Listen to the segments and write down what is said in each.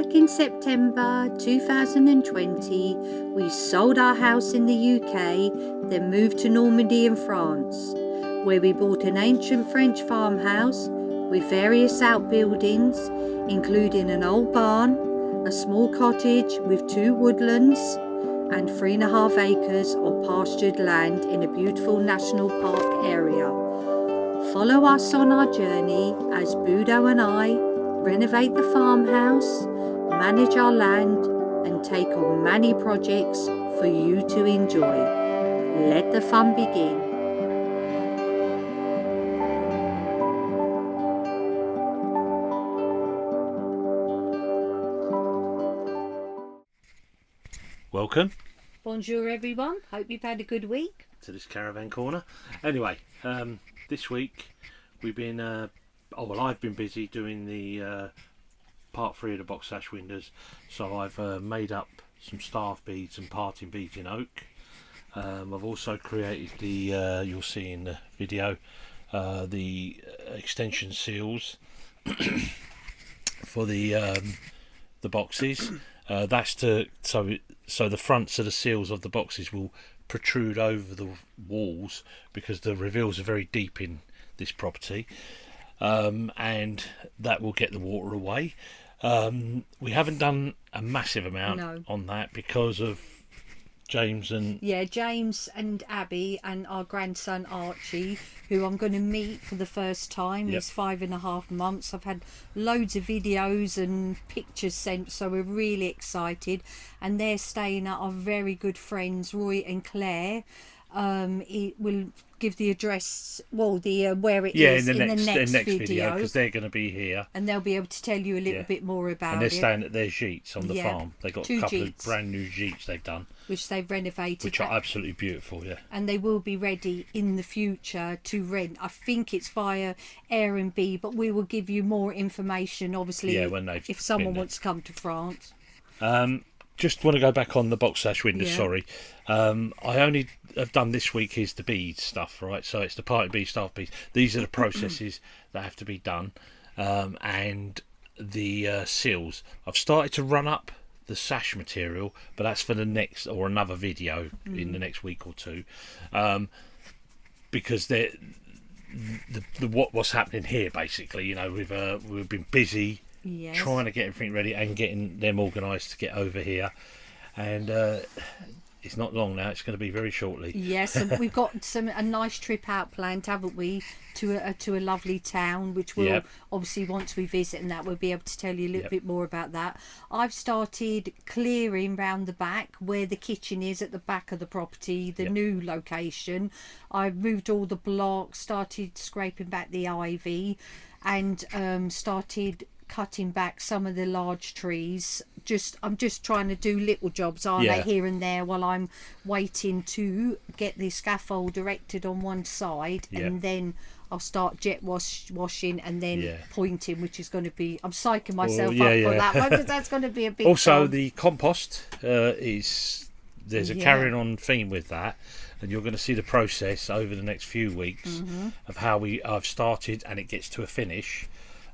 Back in September 2020, we sold our house in the UK, then moved to Normandy in France, where we bought an ancient French farmhouse with various outbuildings, including an old barn, a small cottage with 2 woodlands, and 3.5 acres of pastured land in a beautiful national park area. Follow us on our journey as Budo and I renovate the farmhouse, manage our land, and take on many projects for you to enjoy. Let the fun begin. Welcome. Bonjour everyone, hope you've had a good week. To this caravan corner. Anyway, this week we've been, I've been busy doing the part 3 of the box sash windows. So I've made up some staff beads and parting beads in oak. I've also created the, you'll see in the video, the extension seals for the boxes. That's to so the fronts of the seals of the boxes will protrude over the walls because the reveals are very deep in this property, and that will get the water away. We haven't done a massive amount on that because of James and Abby and our grandson Archie, who I'm going to meet for the first time. He's 5.5 months. I've had loads of videos and pictures sent, so we're really excited. And they're staying at our very good friends Roy and Clare. It will give the address, where it is in the next video, because they're going to be here and they'll be able to tell you a little bit more about it. And they're staying at their Gites on the farm. They've got 2 a couple Gites. of brand new Gites they've done, which they've renovated, which are absolutely beautiful. And they will be ready in the future to rent. I think it's via Airbnb, but we will give you more information, obviously, if someone wants to come to France. Just want to go back on the box sash windows. Sorry, I only have done this week is the beads stuff, right? So it's the party beads, staff beads. These are the processes that have to be done, and the seals. I've started to run up the sash material, but that's for the next or another video in the next week or two, because what's happening here basically, we've been busy trying to get everything ready and getting them organised to get over here, and it's not long now. It's going to be very shortly. Yes, and we've got a nice trip out planned, haven't we, to a lovely town, which we'll obviously, once we visit and that, we'll be able to tell you a little bit more about that. I've started clearing round the back where the kitchen is at the back of the property, the new location. I've moved all the blocks, started scraping back the ivy, and started cutting back some of the large trees. I'm just trying to do little jobs, aren't I, here and there, while I'm waiting to get the scaffold erected on one side, and then I'll start jet washing and then pointing, which is going to be, I'm psyching myself up for that one, because that's going to be a big also the compost there's a carrying on theme with that, and you're going to see the process over the next few weeks of how I've started and it gets to a finish.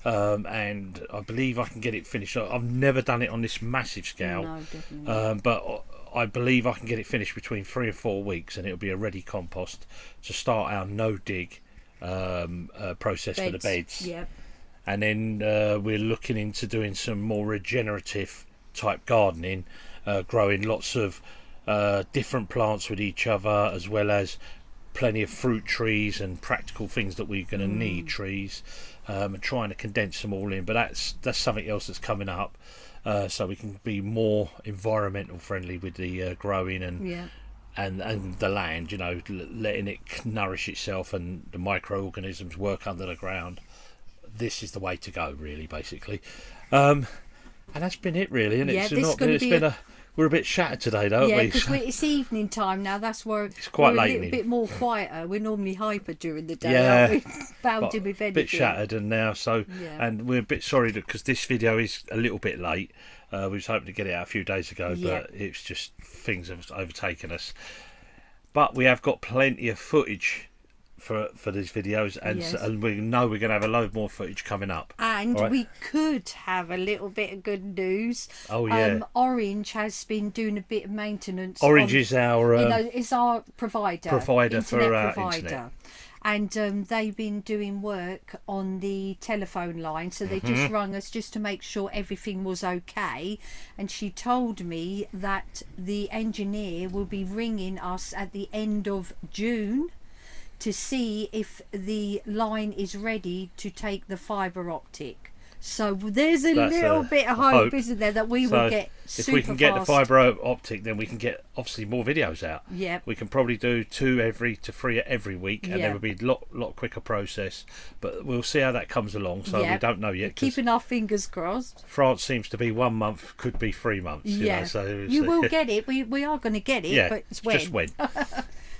And I believe I can get it finished. I've never done it on this massive scale, no, definitely. But I believe I can get it finished between 3 or 4 weeks, and it'll be a ready compost to start our no dig process for the beds. And then we're looking into doing some more regenerative type gardening, growing lots of different plants with each other, as well as plenty of fruit trees and practical things that we're going to need trees, and trying to condense them all in. But that's something else that's coming up, so we can be more environmental friendly with the growing and the land, letting it nourish itself and the microorganisms work under the ground. This is the way to go, really, basically. And that's been it, really. And we're a bit shattered today, though, aren't we? Because it's evening time now. That's where it's quite late. A little bit more quieter. We're normally hyper during the day, aren't we? Bounded with anything. A bit shattered, and now and we're a bit sorry because this video is a little bit late. We was hoping to get it out a few days ago, but it's just things have overtaken us. But we have got plenty of footage for these videos, and we know we're going to have a load more footage coming up. And we could have a little bit of good news. Oh yeah. Orange has been doing a bit of maintenance. Orange is our is our provider for our provider. internet. And they've been doing work on the telephone line, so they just rung us just to make sure everything was okay. And she told me that the engineer will be ringing us at the end of June to see if the line is ready to take the fibre optic. So there's a little bit of hope, isn't there, that we will get super if we can get the fibre optic, then we can get obviously more videos out. Yeah. We can probably do 2 to 3 every week, and there will be a lot quicker process. But we'll see how that comes along. So we don't know yet. Keeping our fingers crossed. France seems to be 1 month, could be 3 months. Yeah. You know, so you will get it. We are going to get it. But it's when. Just when.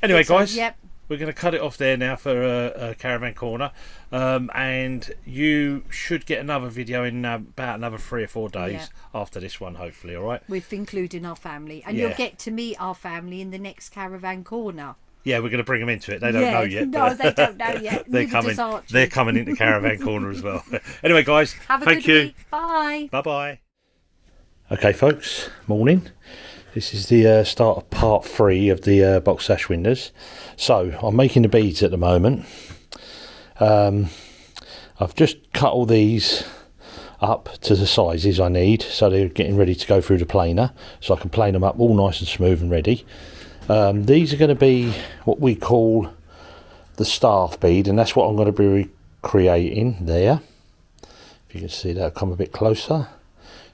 Anyway, guys. Yep. We're going to cut it off there now for a caravan corner, and you should get another video in about another 3 or 4 days after this one, hopefully. All right, with including our family, and you'll get to meet our family in the next caravan corner. Yeah, we're going to bring them into it. They don't know yet. No, they don't know yet. They're coming into caravan corner as well. Anyway, guys, have a good week. Bye. Bye. Okay, folks. Morning. This is the start of part 3 of the box sash windows. So I'm making the beads at the moment. I've just cut all these up to the sizes I need, so they're getting ready to go through the planer, so I can plane them up all nice and smooth and ready. These are going to be what we call the staff bead, and that's what I'm going to be recreating there. If you can see that, come a bit closer.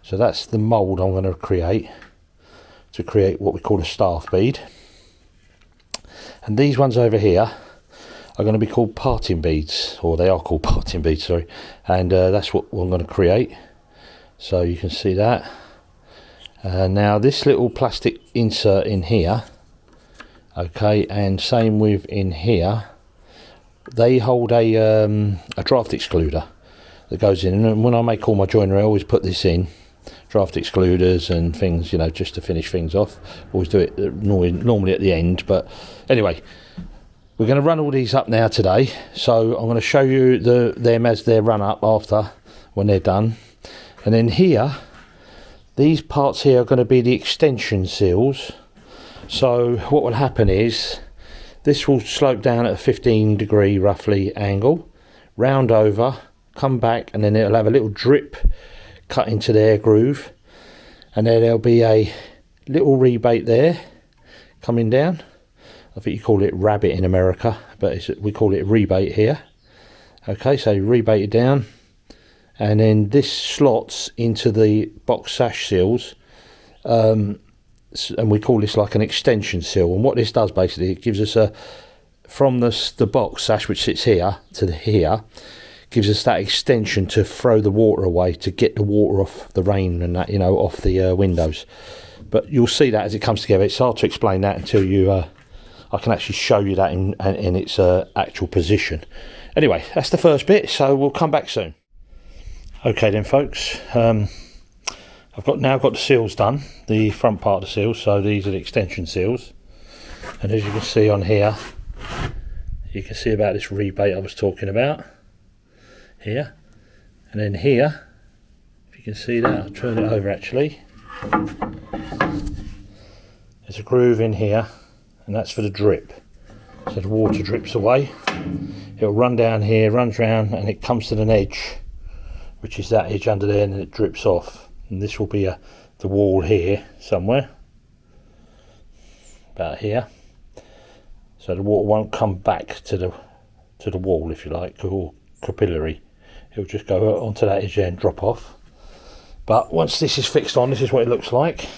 So that's the mould I'm going to create what we call a staff bead. And these ones over here are going to be called parting beads, or they are called parting beads, sorry. And that's what I'm going to create. So you can see that. Now this little plastic insert in here, okay, and same with in here, they hold a draft excluder that goes in. And when I make all my joinery, I always put this in. Draft excluders and things, you know, just to finish things off. Always do it normally at the end, but anyway, we're going to run all these up now today. So I'm going to show you them as they're run up after, when they're done. And then here, these parts here are going to be the extension seals. So what will happen is this will slope down at a 15-degree roughly angle, round over, come back, and then it'll have a little drip cut into their groove, and then there'll be a little rebate there coming down. I think you call it rabbit in America, but we call it rebate here. Okay, so rebate it down, and then this slots into the box sash seals, and we call this like an extension seal. And what this does basically, it gives us from the box sash which sits here to here, gives us that extension to throw the water away, to get the water off the rain and that, you know, off the windows. But you'll see that as it comes together. It's hard to explain that until you I can actually show you that in its actual position. Anyway, that's the first bit, so we'll come back soon. Okay then, folks, I've now got the seals done, the front part of the seals. So these are the extension seals, and as you can see on here, you can see about this rebate I was talking about here. And then here, if you can see that, I'll turn it over actually, there's a groove in here, and that's for the drip. So the water drips away, it'll run down here, runs round, and it comes to an edge, which is that edge under there, and then it drips off. And this will be the wall here somewhere, about here, so the water won't come back to the wall, if you like, or capillary. It'll just go onto that edge there and drop off. But once this is fixed on, this is what it looks like.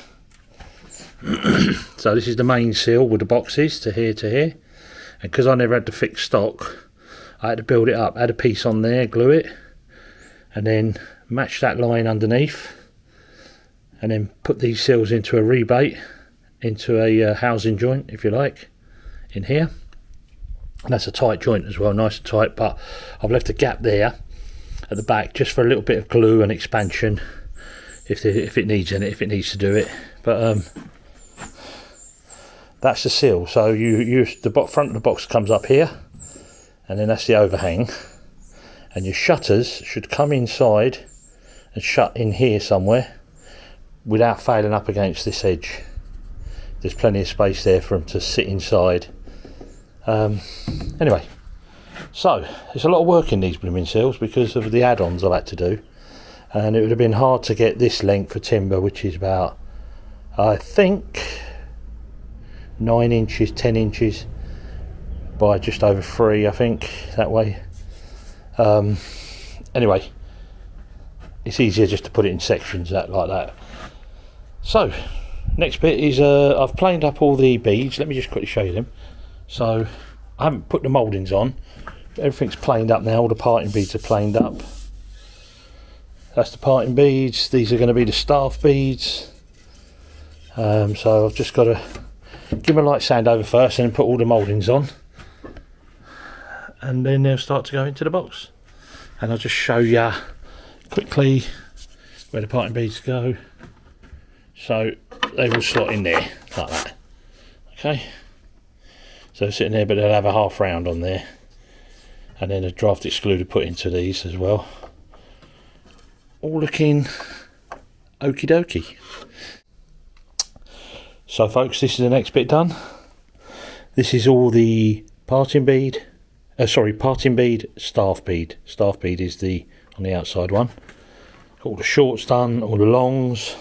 So this is the main seal with the boxes to here to here, and because I never had the fixed stock, I had to build it up. I had a piece on there, glue it, and then match that line underneath, and then put these seals into a rebate, into a housing joint, if you like, in here. And that's a tight joint as well, nice and tight, but I've left a gap there at the back just for a little bit of glue and expansion if it needs to do it. But that's the seal. So the front of the box comes up here, and then that's the overhang, and your shutters should come inside and shut in here somewhere without failing up against this edge. There's plenty of space there for them to sit inside. Anyway, so it's a lot of work in these blooming seals because of the add-ons I've had to do, and it would have been hard to get this length for timber, which is about, I think, 9 inches, 10 inches by just over 3, I think, that way. Anyway, it's easier just to put it in sections like that. So next bit is I've planed up all the beads. Let me just quickly show you them. So I haven't put the mouldings on, everything's planed up now. All the parting beads are planed up. That's the parting beads. These are going to be the staff beads. So I've just got to give them a light sand over first and then put all the mouldings on, and then they'll start to go into the box. And I'll just show you quickly where the parting beads go. So they will slot in there like that. Okay, so they're sitting there, but they'll have a half round on there, and then a draft excluder put into these as well. All looking okie dokie. So folks, this is the next bit done. This is all the parting bead, parting bead, staff bead. Staff bead is the on the outside one. All the shorts done, all the longs.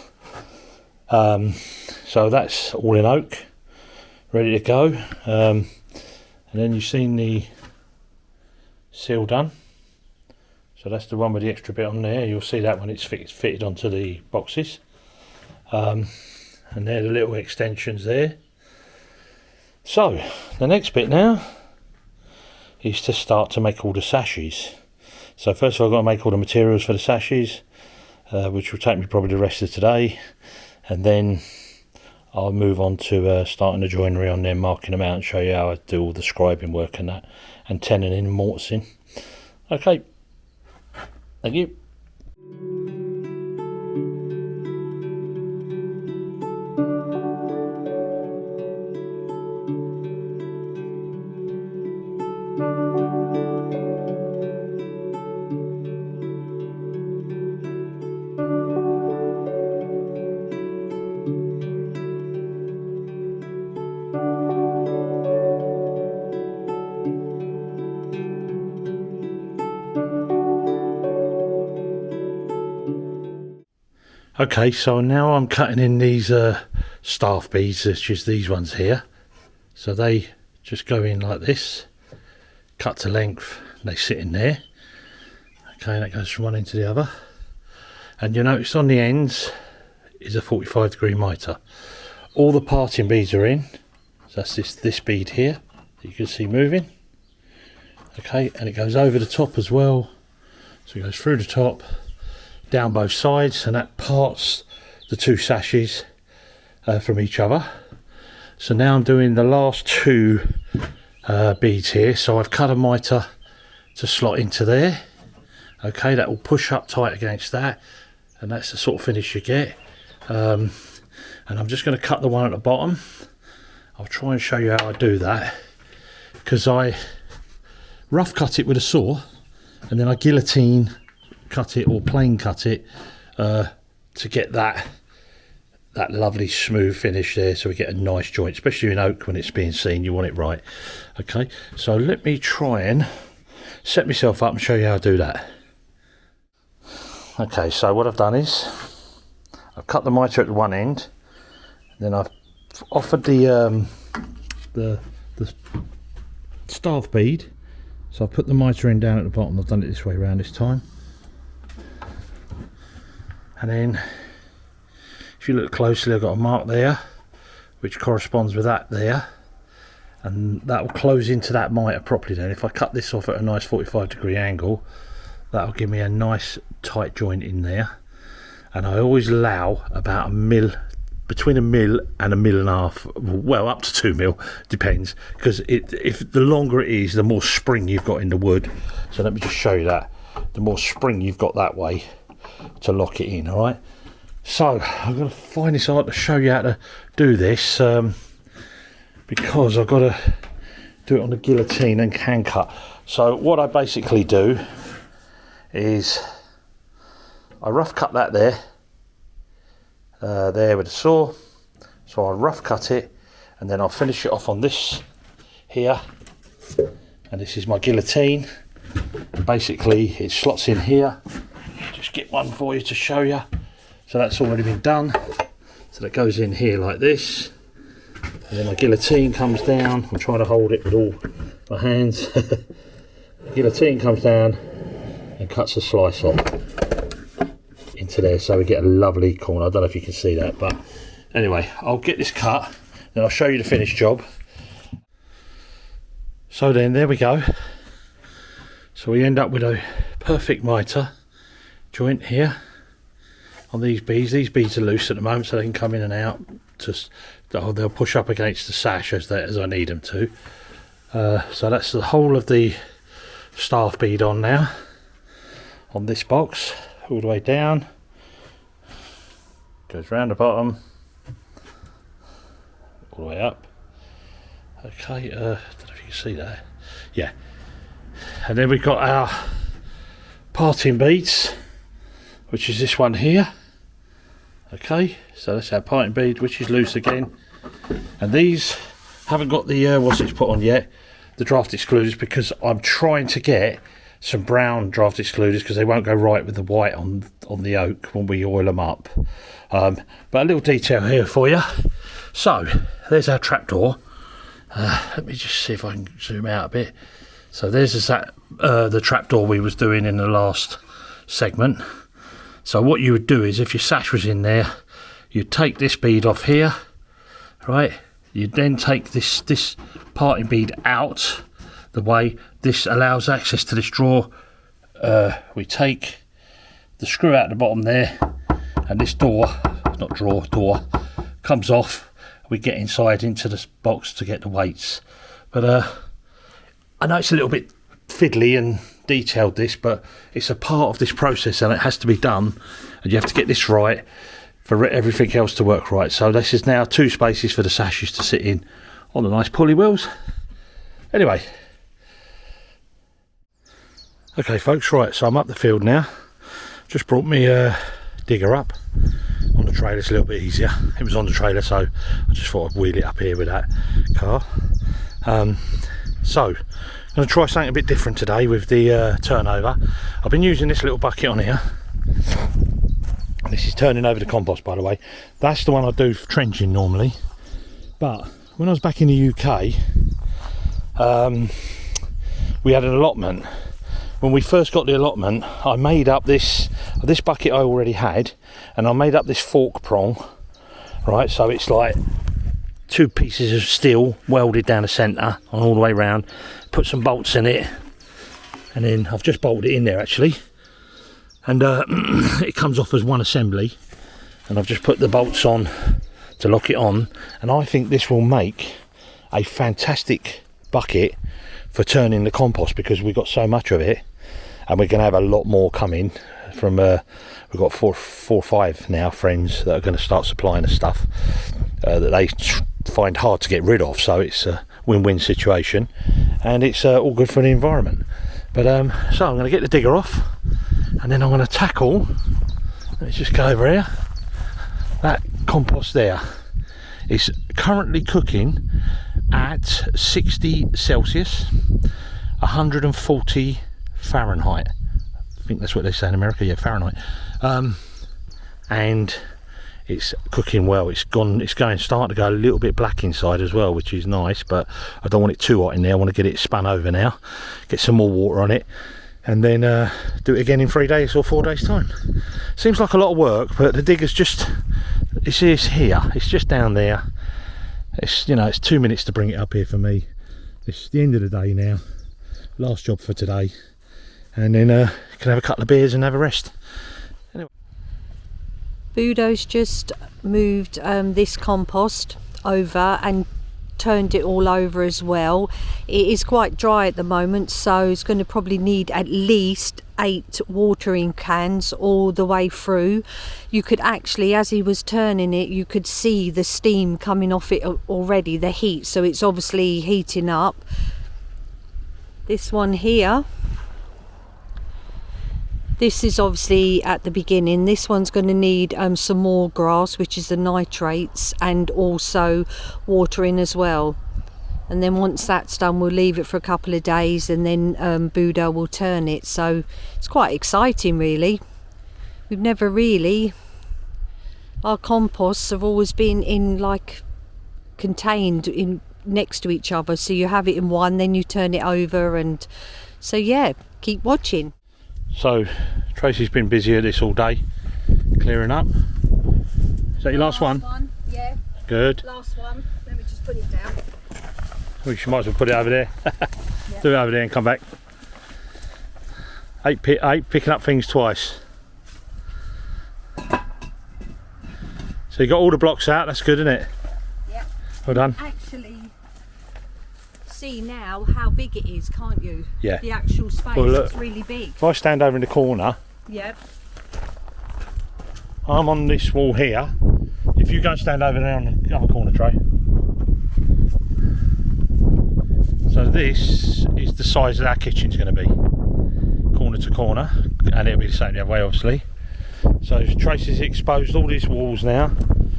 So that's all in oak, ready to go. And then you've seen the seal done. So that's the one with the extra bit on there. You'll see that when it's fitted onto the boxes. And they're the little extensions there. So the next bit now is to start to make all the sashes. So first of all, I've got to make all the materials for the sashes, which will take me probably the rest of today, and then I'll move on to starting the joinery on them, marking them out, and show you how I do all the scribing work and that, and tenon in and mortising. Okay, thank you. Okay, so now I'm cutting in these staff beads, which is these ones here. So they just go in like this, cut to length, and they sit in there. Okay, that goes from one end to the other. And you notice on the ends is a 45-degree mitre. All the parting beads are in. So that's this bead here that you can see moving. Okay, and it goes over the top as well. So it goes through the top, down both sides, and that parts the two sashes from each other. So now I'm doing the last two beads here. So I've cut a mitre to slot into there. Okay, that will push up tight against that, and that's the sort of finish you get. And I'm just going to cut the one at the bottom. I'll try and show you how I do that, because I rough cut it with a saw, and then I guillotine cut it or plain cut it to get that lovely smooth finish there, so we get a nice joint, especially in oak when it's being seen. You want it right. Okay, so let me try and set myself up and show you how to do that. Okay, so what I've done is I've cut the mitre at the one end, then I've offered the staff bead, so I've put the mitre in down at the bottom. I've done it this way around this time. And then if you look closely, I've got a mark there which corresponds with that there, and that will close into that mitre properly. Then if I cut this off at a nice 45-degree angle, that will give me a nice tight joint in there. And I always allow about a mil, between a mil and a mil and a half, well, up to 2 mil, depends, because if the longer it is, the more spring you've got in the wood. So let me just show you that. The more spring you've got that way to lock it in. All right, so I'm going to find this hard to show you how to do this, because I've got to do it on the guillotine and hand cut. So what I basically do is I rough cut that there with a saw. So I rough cut it, and then I'll finish it off on this here, and this is my guillotine. Basically it slots in here. Just get one for you to show you. So that's already been done. So that goes in here like this, and then my guillotine comes down. I'm trying to hold it with all my hands. The guillotine comes down and cuts a slice off into there, so we get a lovely corner. I don't know if you can see that, but anyway, I'll get this cut, then I'll show you the finished job. So then, there we go. So we end up with a perfect mitre joint here on these beads. These beads are loose at the moment, so they can come in and out. They'll push up against the sash as I need them to. So that's the whole of the staff bead on now, on this box, all the way down. Goes round the bottom, all the way up. Okay, I don't know if you can see that. Yeah. And then we've got our parting beads, which is this one here. Okay, so that's our parting bead, which is loose again. And these haven't got the what's it put on yet, the draft excluders, because I'm trying to get some brown draft excluders because they won't go right with the white on the oak when we oil them up. But a little detail here for you. So there's our trapdoor. Let me just see if I can zoom out a bit. So there's the trapdoor we was doing in the last segment. So what you would do is, if your sash was in there, you'd take this bead off here, right? You'd then take this parting bead out the way. This allows access to this drawer. We take the screw out the bottom there, and this door comes off. We get inside into this box to get the weights. But I know it's a little bit fiddly and detailed, this, but it's a part of this process and it has to be done, and you have to get this right for everything else to work right. So this is now 2 spaces for the sashes to sit in on the nice pulley wheels. Anyway, okay folks, right, so I'm up the field now. Just brought me a digger up. On the trailer it's a little bit easier. It was on the trailer, so I just thought I'd wheel it up here with that car. So I'm going to try something a bit different today with the turnover. I've been using this little bucket on here. This is turning over the compost, by the way. That's the one I do for trenching normally. But when I was back in the UK, we had an allotment. When we first got the allotment, I made up this bucket I already had, and I made up this fork prong, right? So it's like 2 pieces of steel welded down the centre and all the way round. Put some bolts in it, and then I've just bolted it in there actually, and it comes off as one assembly, and I've just put the bolts on to lock it on. And I think this will make a fantastic bucket for turning the compost, because we've got so much of it, and we're going to have a lot more coming from we've got four or five now friends that are going to start supplying us stuff that they find hard to get rid of. So it's a win-win situation, and it's all good for the environment. But so I'm going to get the digger off, and then I'm going to tackle, let's just go over here, that compost there. It's currently cooking at 60 Celsius, 140 Fahrenheit. I think that's what they say in America, yeah, Fahrenheit. And it's cooking well. It's starting to go a little bit black inside as well, which is nice, but I don't want it too hot in there. I want to get it spun over now, get some more water on it, and then do it again in 3 days or 4 days time. Seems like a lot of work, but the digger's it's here, it's just down there. It's, it's 2 minutes to bring it up here for me. It's the end of the day now, last job for today, and then can have a couple of beers and have a rest. Anyway. Budo's just moved this compost over and turned it all over as well. It is quite dry at the moment, so it's going to probably need at least 8 watering cans all the way through. You could actually, as he was turning it, you could see the steam coming off it already, the heat, so it's obviously heating up. This one here, this is obviously at the beginning. This one's going to need some more grass, which is the nitrates, and also watering as well. And then once that's done, we'll leave it for a couple of days, and then Buddha will turn it. So it's quite exciting, really. We've never really, our composts have always been in like contained in next to each other, so you have it in one, then you turn it over, and so yeah, keep watching. So Tracy's been busy at this all day, clearing up. Is that your last one? Yeah. Good. Last one. Let me just put it down. We might as well put it over there. Yeah. Do it over there and come back. Eight picking up things twice. So you got all the blocks out, that's good, isn't it? Yeah. Well done. Actually, see now how big it is, can't you? Yeah. The actual space, well, look, it's really big. If I stand over in the corner, Yep. I'm on this wall here. If you go and stand over there on the other corner, Trey. So this is the size that our kitchen's going to be, corner to corner, and it'll be the same the other way, obviously. So Tracy's exposed all these walls now.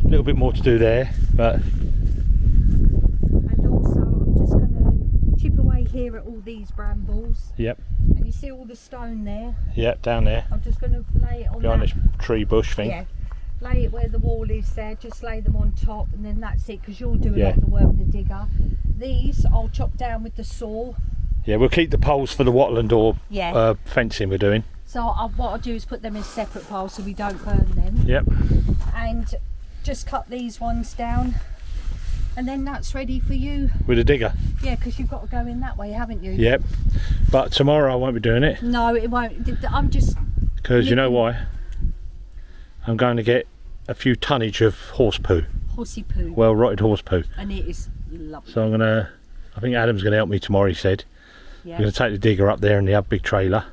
A little bit more to do there, but. And also, I'm just going to chip away here at all these brambles. Yep. And you see all the stone there? Yep, down there. I'm just going to lay it on behind that. this tree bush thing. Yeah. Lay it where the wall is there, just lay them on top, and then that's it, because you'll do a Yeah. lot of the work with the digger. These I'll chop down with the saw. Yeah, we'll keep the poles for the wattle and door Yeah. fencing we're doing. So what I'll do is put them in separate piles so we don't burn them. Yep. And just cut these ones down, and then that's ready for you. With a digger. Yeah, because you've got to go in that way, haven't you? Yep. But tomorrow I won't be doing it. No, it won't. I'm just... Because you know why? I'm going to get a few tonnage of horse poo. Horsey poo. Well rotted horse poo. And it is lovely. So I'm going to, I think Adam's going to help me tomorrow, he said. Yeah. We're going to take the digger up there in the big trailer,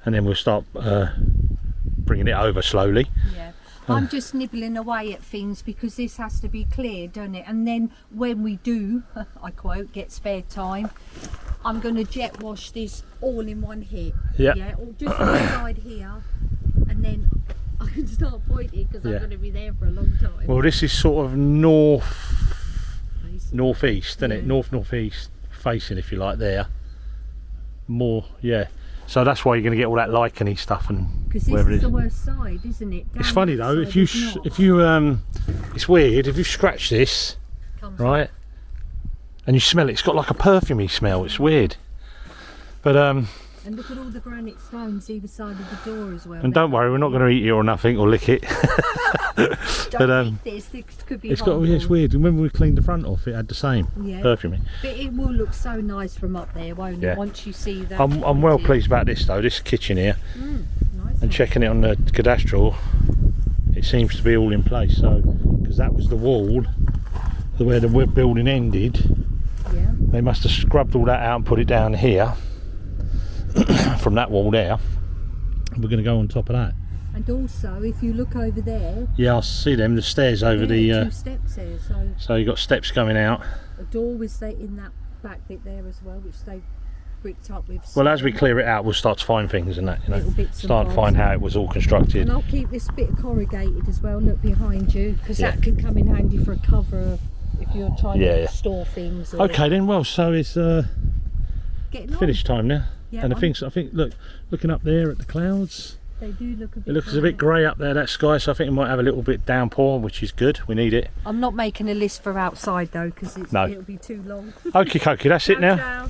and then we'll start bringing it over slowly. Yeah. I'm just nibbling away at things because this has to be cleared, doesn't it? And then when we do, I quote, get spare time, I'm going to jet wash this all in one hit. Yeah. Yeah, or just inside here, and then I can start pointing because I'm going to be there for a long time. Well, this is sort of northeast, isn't it? Northeast facing, if you like, there. More, yeah. So that's why you're going to get all that licheny stuff and because wherever this it is is. the worst side, isn't it? Down It's funny that though, side if you is not. it's weird if you scratch this, Comes right, and you smell it. It's got like a perfumey smell. It's weird, but and look at all the granite stones either side of the door as well. and don't worry, we're not going to eat it or nothing or lick it. Don't eat this. This could be it's got, harmful. it's weird. Remember we cleaned the front off? It had the same perfumey. But it will look so nice from up there, won't it? Once you see that. I'm well pleased about this though. This kitchen here, Nice and checking it on the cadastral, it seems to be all in place. So, because that was the wall where the building ended, Yeah. they must have scrubbed all that out and put it down here from that wall there. We're going to go on top of that. And also, if you look over there, Yeah, I see them. The stairs over the. 2 steps there. So you got steps coming out. A door was there in that back bit there as well, which they bricked up with. Well, as we clear it out, we'll start to find things and that. You know, Little bits and start to bobs. find how it was all constructed. And I'll keep this bit corrugated as well. Look behind you, because that can come in handy for a cover if you're trying to store things. Or Okay then. Well, so it's getting on. finish time now. Yeah, And I think looking up there at the clouds, They do look a bit. it looks a bit grey up there, that sky. So I think it might have a little bit downpour, which is good. We need it. I'm not making a list for outside though, because it'll be too long. Okie dokie, that's it now. Ciao.